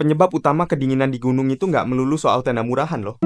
Penyebab utama kedinginan di gunung itu nggak melulu soal tenda murahan loh.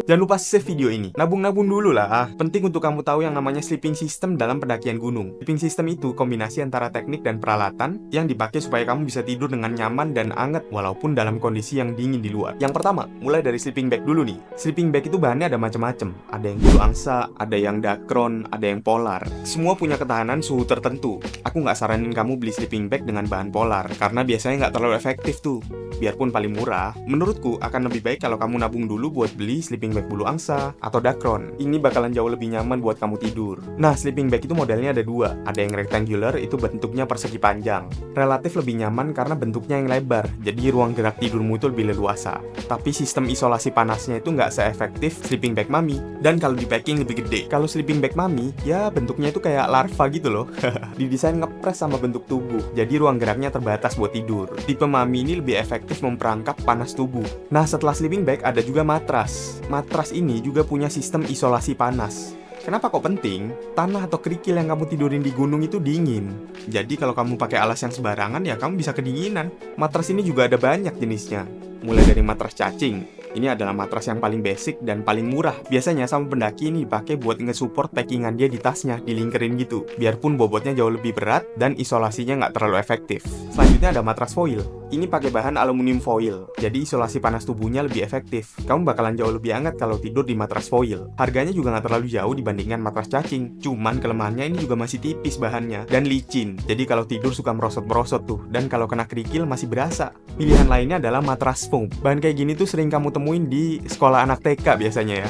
Jangan lupa save video ini. Nabung-nabung dulu lah. Penting untuk kamu tahu yang namanya sleeping system dalam pendakian gunung. Sleeping system itu kombinasi antara teknik dan peralatan yang dipakai supaya kamu bisa tidur dengan nyaman dan anget walaupun dalam kondisi yang dingin di luar. Yang pertama, mulai dari sleeping bag dulu nih. Sleeping bag itu bahannya ada macam-macam. Ada yang bulu angsa, ada yang Dacron, ada yang polar. Semua punya ketahanan suhu tertentu. Aku nggak saranin kamu beli sleeping bag dengan bahan polar karena biasanya nggak terlalu efektif tuh. Biarpun paling murah, menurutku akan lebih baik kalau kamu nabung dulu buat beli sleeping bag bulu angsa atau Dacron. Ini bakalan jauh lebih nyaman buat kamu tidur. Nah, sleeping bag itu modelnya ada dua. Ada yang rectangular, itu bentuknya persegi panjang. Relatif lebih nyaman karena bentuknya yang lebar, jadi ruang gerak tidurmu itu lebih leluasa. Tapi sistem isolasi panasnya itu nggak seefektif sleeping bag mami. Dan kalau di packing lebih gede. Kalau sleeping bag mami, ya bentuknya itu kayak larva gitu loh. Didesain ngepres sama bentuk tubuh, jadi ruang geraknya terbatas buat tidur. Tipe mami ini lebih efektif memperangkap panas tubuh. Nah, setelah sleeping bag ada juga matras. Matras ini juga punya sistem isolasi panas. Kenapa kok penting? Tanah atau kerikil yang kamu tidurin di gunung itu dingin. Jadi kalau kamu pakai alas yang sembarangan ya kamu bisa kedinginan. Matras ini juga ada banyak jenisnya. Mulai dari matras cacing. Ini adalah matras yang paling basic dan paling murah. Biasanya sama pendaki ini dipakai buat nge-support packingan dia di tasnya, dilingkerin gitu. Biarpun bobotnya jauh lebih berat dan isolasinya nggak terlalu efektif. Selanjutnya ada matras foil. Ini pakai bahan aluminium foil, jadi isolasi panas tubuhnya lebih efektif. Kamu bakalan jauh lebih hangat kalau tidur di matras foil. Harganya juga nggak terlalu jauh dibandingkan matras cacing. Cuman kelemahannya ini juga masih tipis bahannya dan licin. Jadi kalau tidur suka merosot-merosot tuh, dan kalau kena kerikil masih berasa. Pilihan lainnya adalah matras foam. Bahan kayak gini tuh sering kamu temuin di sekolah anak TK biasanya ya.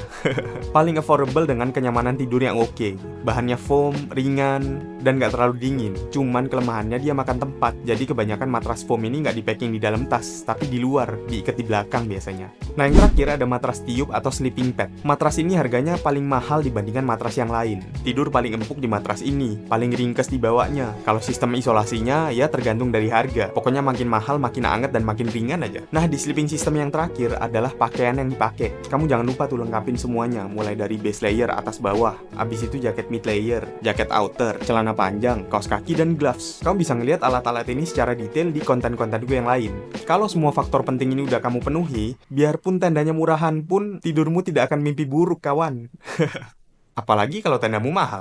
Paling affordable dengan kenyamanan tidur yang oke. Bahannya foam, ringan, dan nggak terlalu dingin. Cuman kelemahannya dia makan tempat. Jadi kebanyakan matras foam ini nggak packing di dalam tas, tapi di luar, diikat di belakang biasanya. Nah, yang terakhir ada matras tiup atau sleeping pad. Matras ini harganya paling mahal dibandingkan matras yang lain. Tidur paling empuk di matras ini, paling ringkes dibawanya. Kalau sistem isolasinya, ya tergantung dari harga. Pokoknya makin mahal, makin anget, dan makin ringan aja. Nah, di sleeping system yang terakhir adalah pakaian yang dipakai. Kamu jangan lupa tuh lengkapin semuanya, mulai dari base layer atas bawah, abis itu jaket mid layer, jaket outer, celana panjang, kaos kaki, dan gloves. Kamu bisa ngeliat alat-alat ini secara detail di konten-konten gue yang lain. Kalau semua faktor penting ini udah kamu penuhi, biarpun tendanya murahan pun tidurmu tidak akan mimpi buruk, kawan. Apalagi kalau tendamu mahal.